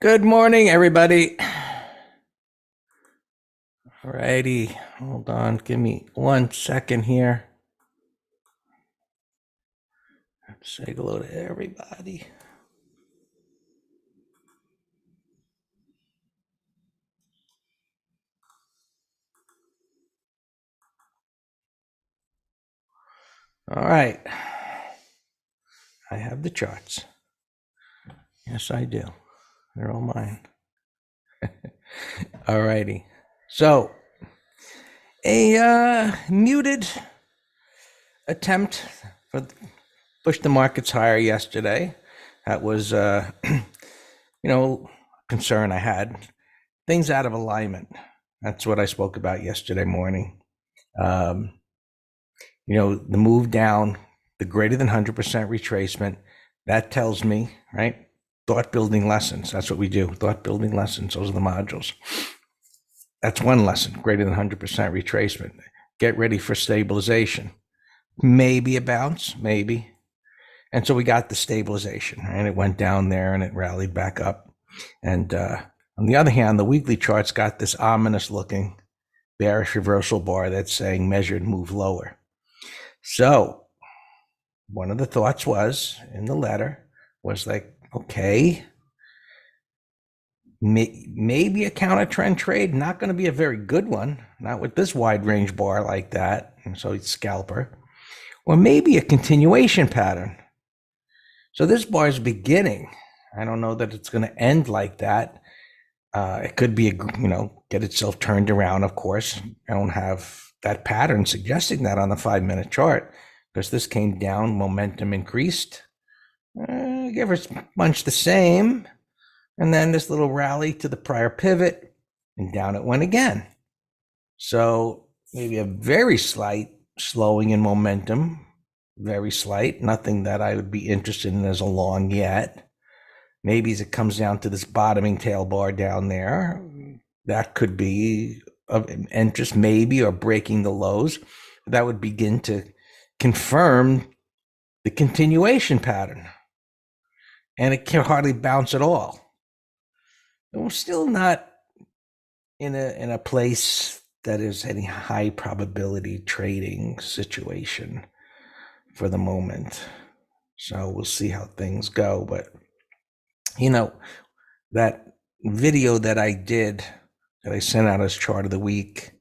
Good morning, everybody. Alrighty, hold on. Give me 1 second here. Say hello to everybody. All right. I have the charts. Yes, I do. They're all mine. Alrighty. So, a muted attempt for push the markets higher yesterday. That was, concern I had. Things out of alignment. That's what I spoke about yesterday morning. Um, the move down, the greater than 100% retracement, that tells me, right? Thought building lessons. That's what we do. Thought building lessons. Those are the modules. That's one lesson, greater than 100% retracement. Get ready for stabilization. Maybe a bounce, maybe. And so we got the stabilization, and it went down there and it rallied back up. And on the other hand, the weekly charts got this ominous looking bearish reversal bar that's saying measured move lower. So one of the thoughts was in the letter was like, okay, maybe a counter trend trade, not going to be a very good one, not with this wide range bar like that. And so it's scalper, or maybe a continuation pattern. So this bar is beginning. I don't know that it's going to end like that. It could be, get itself turned around, of course. I don't have that pattern suggesting that on the 5-minute chart because this came down, momentum increased. Give or bunch the same. And then this little rally to the prior pivot and down it went again. So maybe a very slight slowing in momentum, very slight, nothing that I would be interested in as a long yet. Maybe as it comes down to this bottoming tail bar down there, that could be of interest, maybe, or breaking the lows. That would begin to confirm the continuation pattern. And it can hardly bounce at all. We're still not in a place that is any high probability trading situation for the moment. So we'll see how things go. But that video that I did, that I sent out as chart of the week,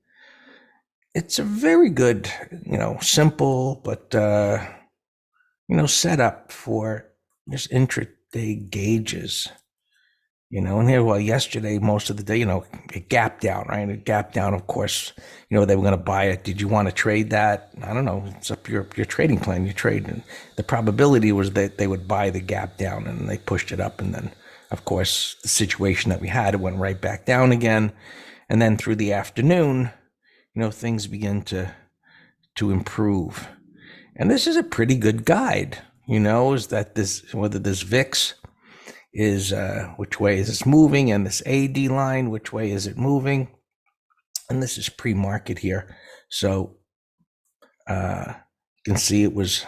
it's a very good, simple, but, setup for just intraday gauges. And here, yesterday, most of the day, it gapped down, right? It gapped down, of course, they were going to buy it. Did you want to trade that? I don't know. It's up your trading plan. You trade. And the probability was that they would buy the gap down and they pushed it up. And then, of course, the situation that we had, it went right back down again. And then through the afternoon, things begin to improve. And this is a pretty good guide, is that whether this VIX is which way is this moving, and this AD line, which way is it moving? And this is pre-market here. So you can see it was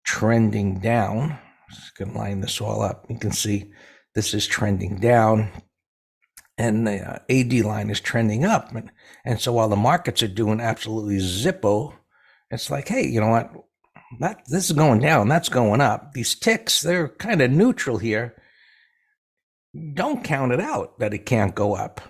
trending down. Just gonna line this all up. You can see this is trending down and the AD line is trending up. And so while the markets are doing absolutely zippo, it's like, hey, you know what? This is going down, that's going up. These ticks, they're kind of neutral here. Don't count it out that it can't go up.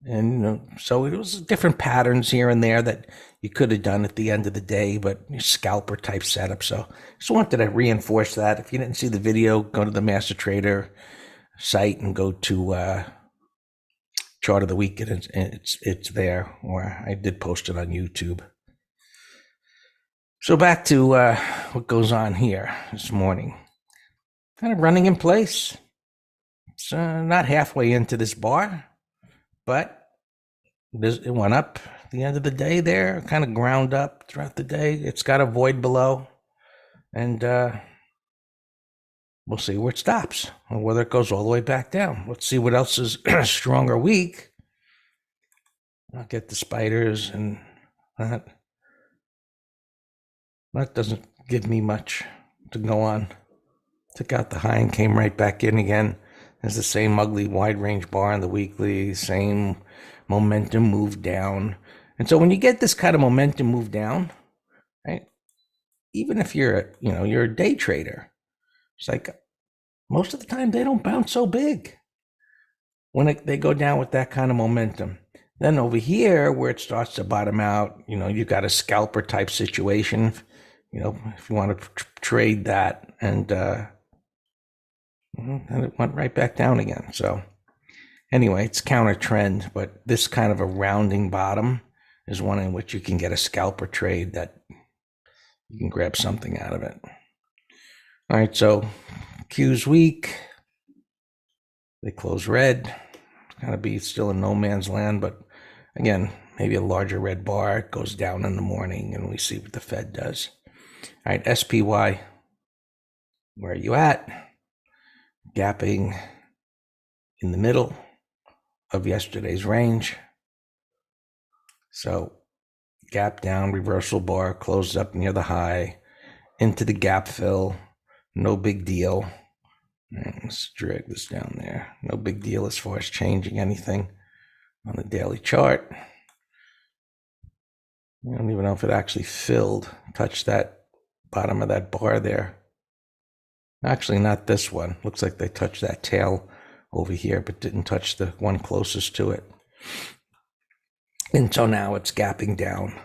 And so it was different patterns here and there that you could have done at the end of the day, but scalper type setup. So just wanted to reinforce that. If you didn't see the video, go to the Master Trader site and go to chart of the week, and it's there, or I did post it on YouTube. So back to what goes on here this morning. Kind of running in place. It's not halfway into this bar, but it went up at the end of the day there, kind of ground up throughout the day. It's got a void below, and we'll see where it stops, or whether it goes all the way back down. Let's see what else is strong or weak. I'll get the spiders, and that doesn't give me much to go on. Took out the high and came right back in again. There's the same ugly wide range bar in the weekly, same momentum move down. And so when you get this kind of momentum move down, right, even if you're a day trader, it's like most of the time they don't bounce so big when they go down with that kind of momentum. Then over here, where it starts to bottom out, you got a scalper type situation. If you want to trade that, and it went right back down again. So anyway, it's counter trend, but this kind of a rounding bottom is one in which you can get a scalper trade that you can grab something out of it. All right, so Q's weak. They close red. Kind of be still in no man's land, but again, maybe a larger red bar goes down in the morning, and we see what the Fed does. All right, SPY, where are you at? Gapping in the middle of yesterday's range. So gap down, reversal bar, closed up near the high, into the gap fill, no big deal. And let's drag this down there. No big deal as far as changing anything on the daily chart. I don't even know if it actually touched that bottom of that bar there. Actually, not this one. Looks like they touched that tail over here, but didn't touch the one closest to it. And so now it's gapping down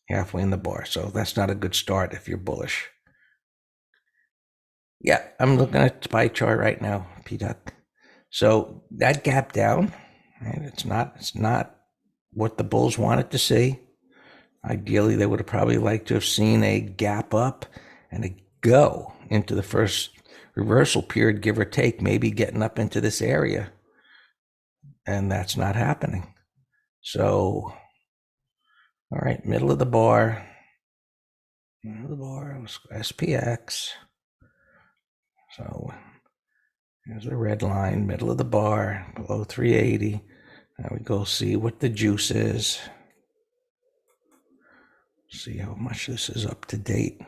halfway in the bar. So that's not a good start if you're bullish. Yeah, I'm looking at the pie chart right now, P-Duck. So that gap down, right, it's not what the bulls wanted to see. Ideally, they would have probably liked to have seen a gap up and a go into the first reversal period, give or take, maybe getting up into this area. And that's not happening. So, all right, middle of the bar, SPX. So there's a red line, middle of the bar, below 380. Now we go see what the juice is. See how much this is up to date.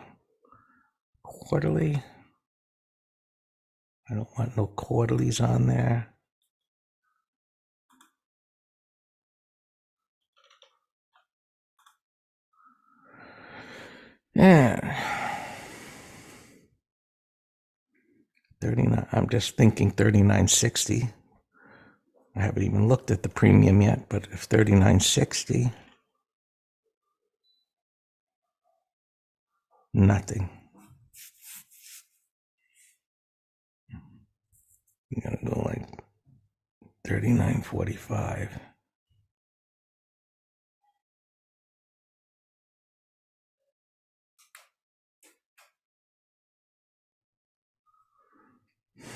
Quarterly. I don't want no quarterlies on there. Yeah. 39. I'm just thinking 39.60. I haven't even looked at the premium yet, but if 39.60, nothing. I'm gonna go like 39.45.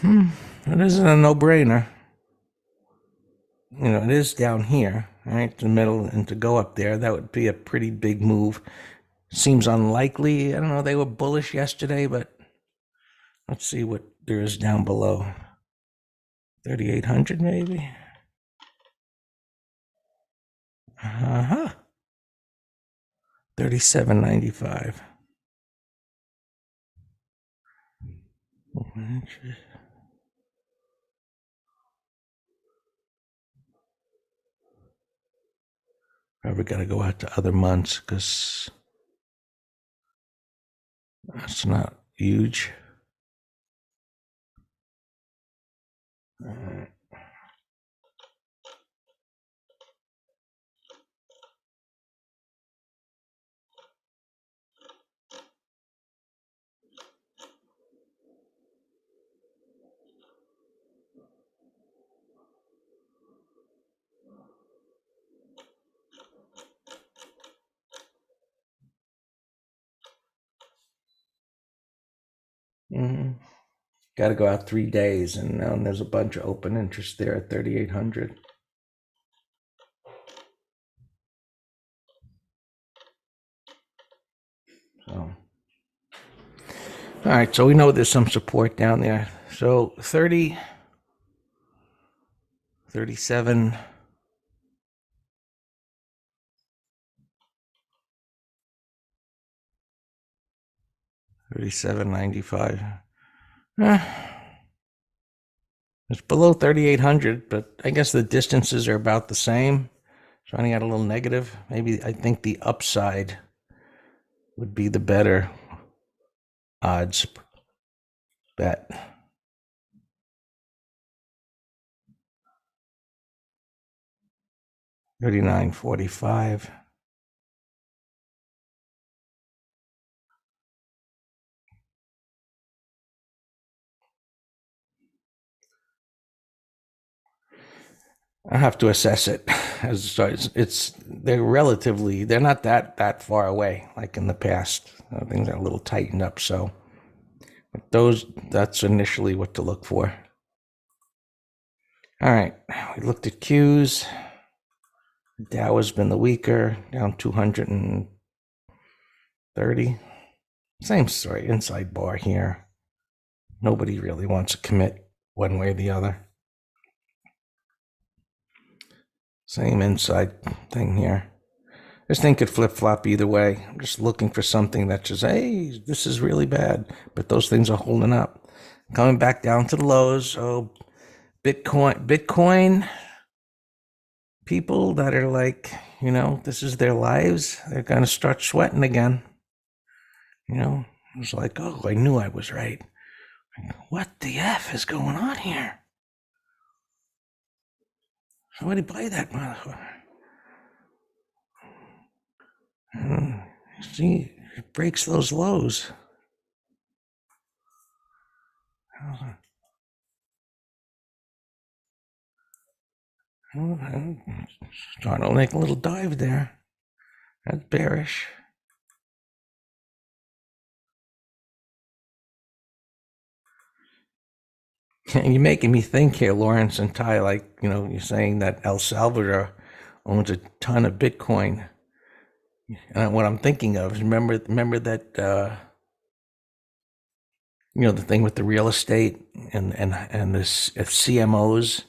It isn't a no-brainer. It is down here, right, the middle, and to go up there, that would be a pretty big move. Seems unlikely. I don't know, they were bullish yesterday, but let's see what there is down below. 3,800 maybe? Uh-huh. 37.95. Probably got to go out to other months because that's not huge. Got to go out 3 days, and now there's a bunch of open interest there at 3,800. So, all right, so we know there's some support down there. So 30, 37, 37.95. It's below 3,800, but I guess the distances are about the same. Trying out a little negative. Maybe I think the upside would be the better odds bet. $39.45. I have to assess it. They're not that far away like in the past. Things are a little tightened up. So that's initially what to look for. All right, we looked at Qs. Dow has been the weaker, down 230. Same story, inside bar here. Nobody really wants to commit one way or the other. Same inside thing here. This thing could flip-flop either way. I'm just looking for something that says, hey, this is really bad. But those things are holding up. Coming back down to the lows. Oh, Bitcoin people that are like, this is their lives. They're going to start sweating again. It's like, oh, I knew I was right. What the F is going on here? Somebody buy that motherfucker. See, it breaks those lows. Starting to make a little dive there. That's bearish. You're making me think here, Lawrence and Ty, like, you're saying that El Salvador owns a ton of Bitcoin. And what I'm thinking of is remember that, the thing with the real estate and this CMOs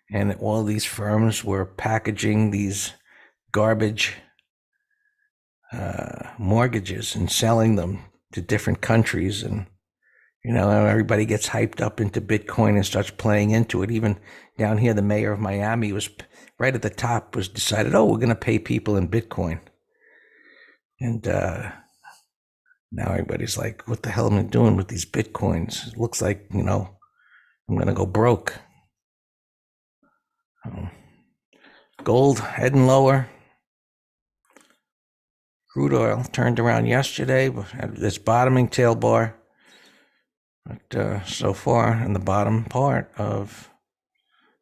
and all these firms were packaging these garbage mortgages and selling them to different countries. And everybody gets hyped up into Bitcoin and starts playing into it. Even down here, the mayor of Miami was right at the top, was decided, we're going to pay people in Bitcoin. And now everybody's like, what the hell am I doing with these Bitcoins? It looks like, I'm going to go broke. Gold heading lower. Crude oil turned around yesterday, but had this bottoming tail bar. But so far in the bottom part of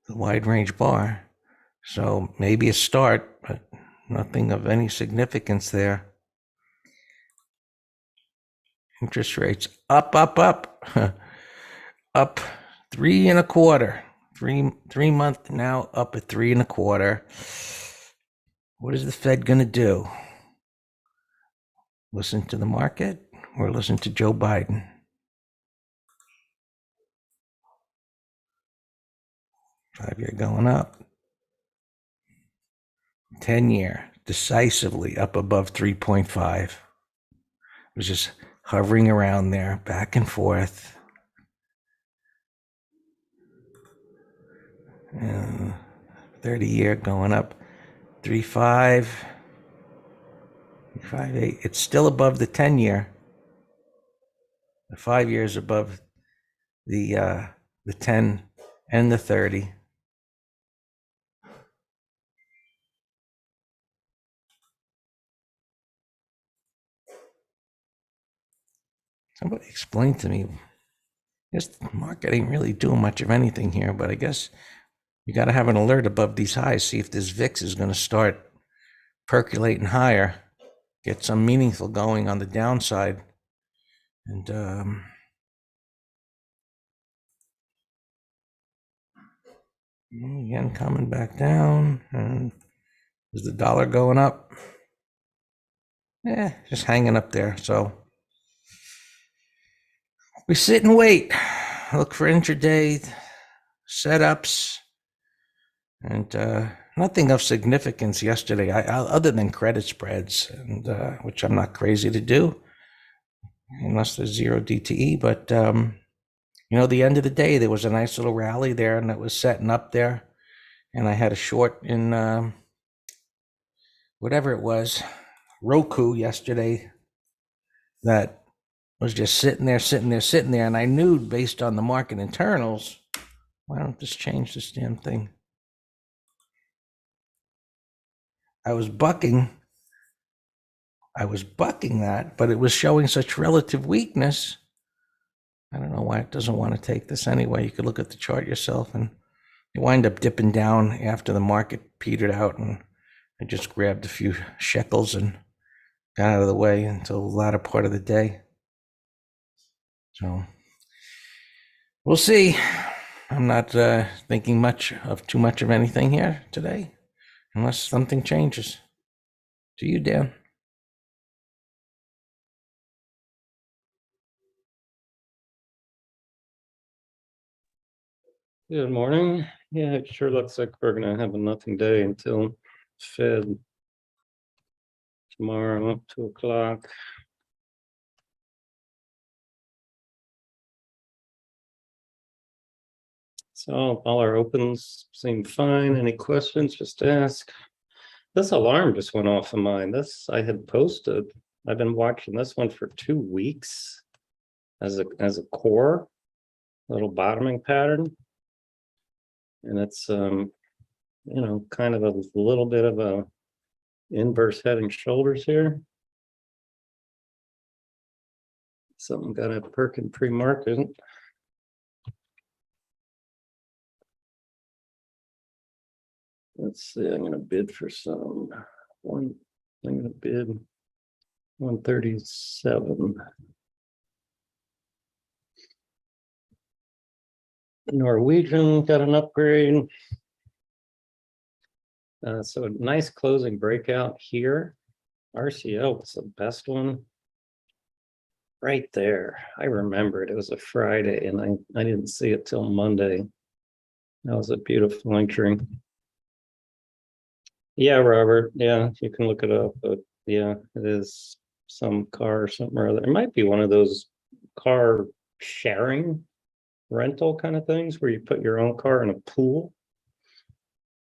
the wide range bar. So maybe a start, but nothing of any significance there. Interest rates up. Up 3.25. 3 month now up at 3.25. What is the Fed going to do? Listen to the market or listen to Joe Biden? Five-year going up. 10-year decisively up above 3.5. It was just hovering around there, back and forth. 30-year going up 3.5, 3.58. It's still above the 10-year. The 5 years above the 10 and the 30. Somebody explain to me. This market ain't really doing much of anything here, but I guess you got to have an alert above these highs, see if this VIX is going to start percolating higher, get some meaningful going on the downside. And again, coming back down. And is the dollar going up? Just hanging up there. So we sit and wait. Look for intraday setups. And nothing of significance yesterday, other than credit spreads, and which I'm not crazy to do, unless there's zero DTE. But The end of the day, there was a nice little rally there, and it was setting up there. And I had a short in whatever it was, Roku yesterday, that was just sitting there, sitting there, sitting there. And I knew based on the market internals, why don't just change this damn thing? I was bucking that, but it was showing such relative weakness. I don't know why it doesn't want to take this anyway. You could look at the chart yourself, and you wind up dipping down after the market petered out, and I just grabbed a few shekels and got out of the way until the latter part of the day. So we'll see. I'm not thinking too much of anything here today, unless something changes. To you, Dan. Good morning. Yeah, it sure looks like we're gonna have a nothing day until Fed tomorrow up 2 o'clock. So all our opens seem fine. Any questions, just ask. This alarm just went off of mine. This I had posted. I've been watching this one for 2 weeks as a core, little bottoming pattern. And it's kind of a little bit of a inverse head and shoulders here. Something got a perk in pre-market. Let's see, I'm going to bid for I'm going to bid 137. Norwegian got an upgrade. So a nice closing breakout here. RCL was the best one. Right there. I remembered it was a Friday and I didn't see it till Monday. That was a beautiful entry. Yeah, Robert. Yeah, you can look it up, but yeah, it is some car or something or other. It might be one of those car sharing rental kind of things where you put your own car in a pool,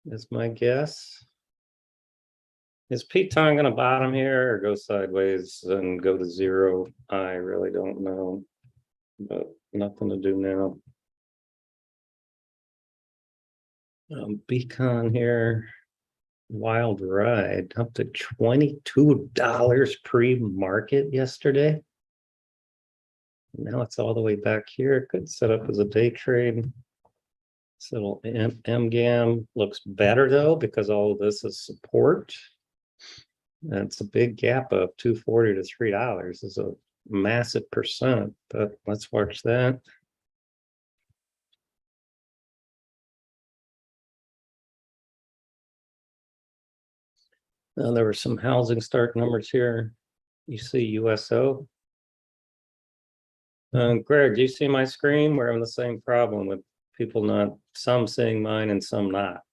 is my guess. Is Pete Tong going to bottom here or go sideways and go to zero? I really don't know, but nothing to do now. Beacon here. Wild ride up to $22 pre-market yesterday. Now it's all the way back here. Could set up as a day trade. This little MGAM looks better though because all of this is support. And it's a big gap of $2.40 to $3. Is a massive percent, but let's watch that. Now there were some housing start numbers here. You see USO. Greg, do you see my screen? We're having the same problem with people some seeing mine and some not.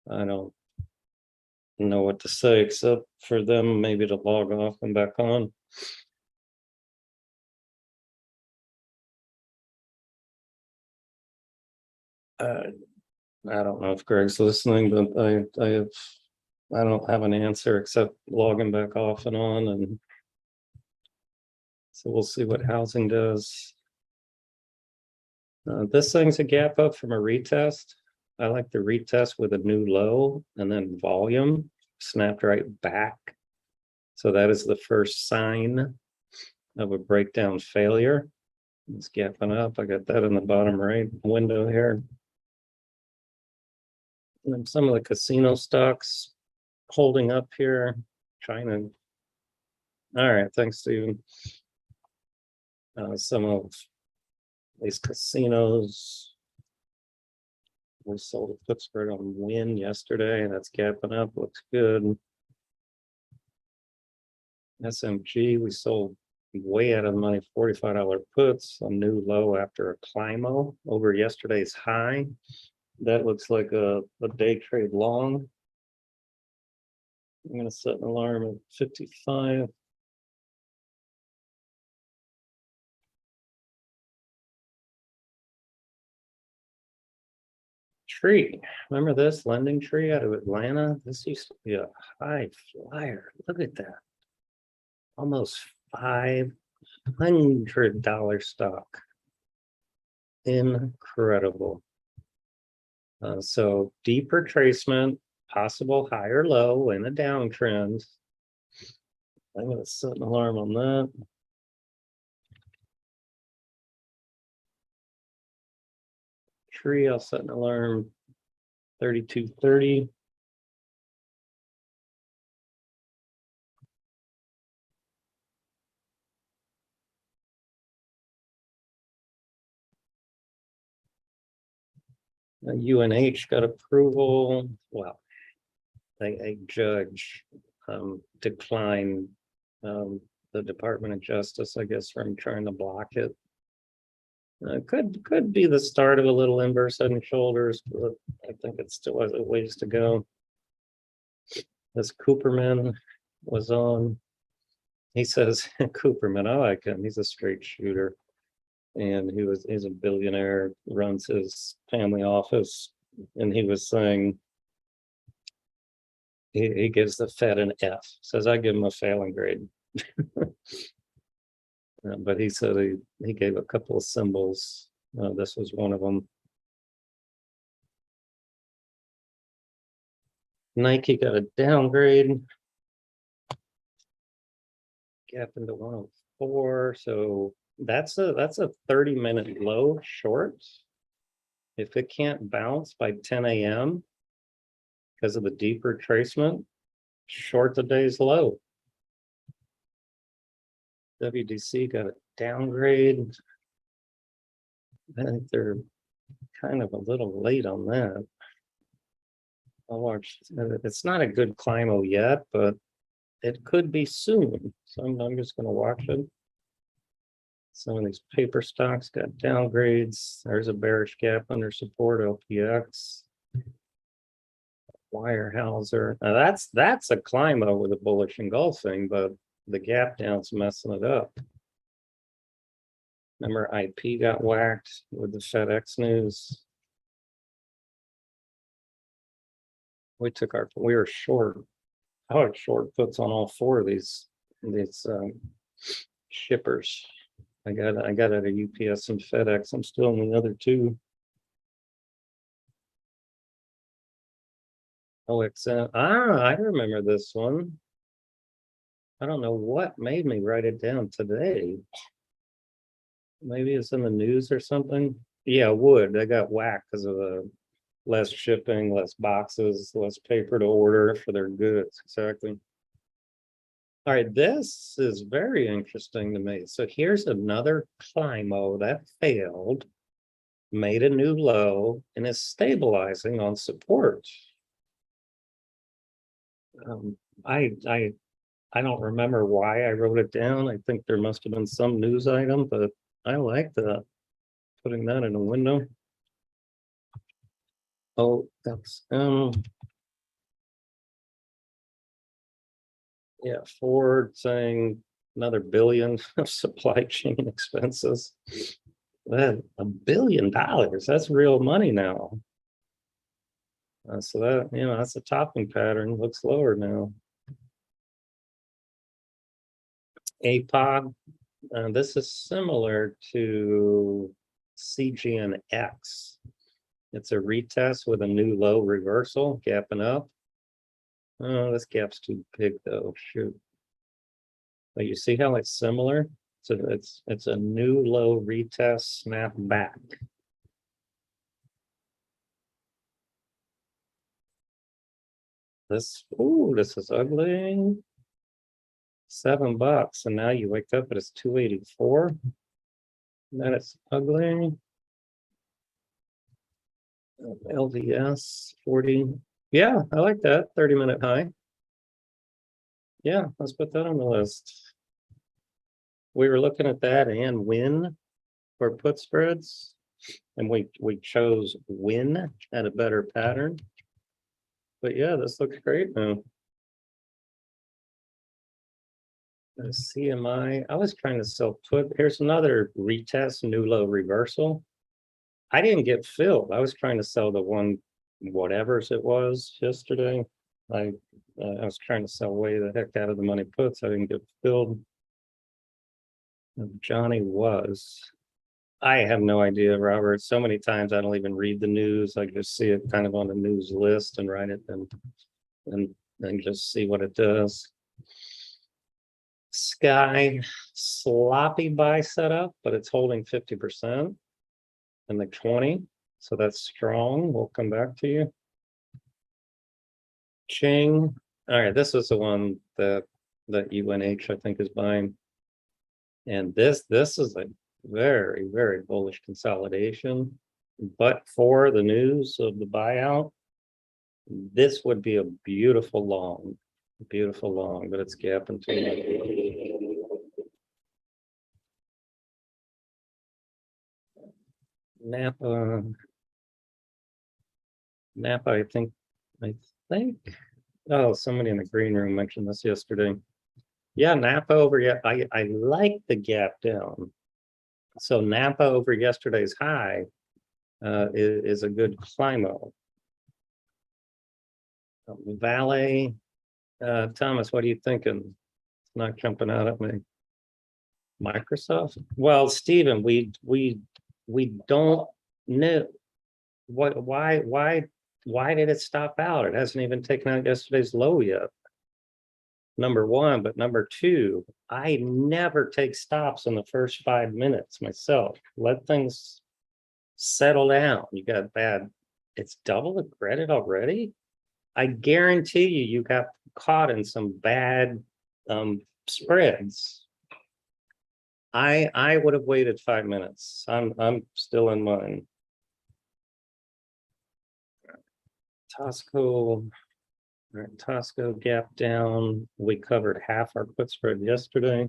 I don't know what to say except for them maybe to log off and back on. I don't know if Greg's listening, but I don't have an answer except logging back off and on, and so we'll see what housing does. This thing's a gap up from a retest. I like the retest with a new low and then volume snapped right back. So that is the first sign of a breakdown failure. It's gapping up. I got that in the bottom right window here. And then some of the casino stocks holding up here. China. All right, thanks, Stephen. Some of these casinos. We sold a put spread on Win yesterday, and that's gapping up. Looks good. SMG, we sold way out of the money, $45 puts, a new low after a climb over yesterday's high. That looks like a day trade long. I'm going to set an alarm at 55. Tree. Remember this lending tree out of Atlanta? This used to be a high flyer. Look at that. Almost $500 stock. Incredible. So deep retracement, possible higher low in a downtrend. I'm going to set an alarm on that. Tree, I'll set an alarm 32:30. UNH got approval. Well, a judge declined the Department of Justice, I guess, from trying to block it. Could be the start of a little inverse head and shoulders, but I think it still has a ways to go. This Cooperman was on. He says, Cooperman, I like him. He's a straight shooter. And he's a billionaire, runs his family office. And he was saying, he gives the Fed an F, says I give him a failing grade. But he said he gave a couple of symbols. This was one of them. Nike got a downgrade. Gap into 104. So that's a 30-minute low short. If it can't bounce by 10 a.m. because of the deep retracement, short the day's low. WDC got a downgrade. I think they're kind of a little late on that. I'll watch. It's not a good climb yet, but it could be soon. So I'm just going to watch it. Some of these paper stocks got downgrades. There's a bearish gap under support, LPX. Weyerhaeuser. Now that's a climb with a bullish engulfing, but the gap down's messing it up. Remember, IP got whacked with the FedEx news. We were short. I had short puts on all four of these shippers. I got it at UPS and FedEx. I'm still in the other two. OXM. I remember this one. I don't know what made me write it down today. Maybe it's in the news or something. Yeah, wood. They got whacked because of the less shipping, less boxes, less paper to order for their goods. Exactly. All right, this is very interesting to me. So here's another Climo that failed, made a new low, and is stabilizing on support. I don't remember why I wrote it down. I think there must have been some news item, but I like that. Putting that in a window. Oh, that's yeah, Ford saying another billion of supply chain expenses. That $1 billion, that's real money now. So that, that's a topping pattern, looks lower now. APOG, this is similar to CGNX. It's a retest with a new low reversal, gapping up. Oh, this gap's too big though, shoot. But you see how it's similar? So it's a new low retest, snap back. This is ugly. $7, and now you wake up and it's 284. And then it's ugly. LVS 40. Yeah, I like that 30-minute high. Yeah, let's put that on the list. We were looking at that and win for put spreads, and we chose win at a better pattern. But yeah, this looks great now. CMI, I was trying to sell put. Here's another retest, new low reversal. I didn't get filled. I was trying to sell the one whatever's it was yesterday. I was trying to sell way the heck out of the money puts. I didn't get filled. Johnny was. I have no idea, Robert. So many times I don't even read the news. I just see it kind of on the news list and write it and just see what it does. Sky, sloppy buy setup, but it's holding 50% and like 20. So that's strong. We'll come back to you. Ching. All right, this is the one that UNH I think is buying. And this is a very, very bullish consolidation. But for the news of the buyout, this would be a beautiful long, but it's gapping too much. Napa, I think, oh, somebody in the green room mentioned this yesterday. Yeah, Napa over yet. I like the gap down. So Napa over yesterday's high is a good climb-up. Valet, Thomas, what are you thinking? It's not jumping out at me. Microsoft? Well, Stephen, we don't know why did it stop out? It hasn't even taken out yesterday's low yet. Number one, but number two, I never take stops in the first 5 minutes myself. Let things settle down. You got bad, it's double the credit already. I guarantee you got caught in some bad spreads. I would have waited 5 minutes. I'm still in mine. Tosco, all right, Tosco gap down. We covered half our put spread yesterday.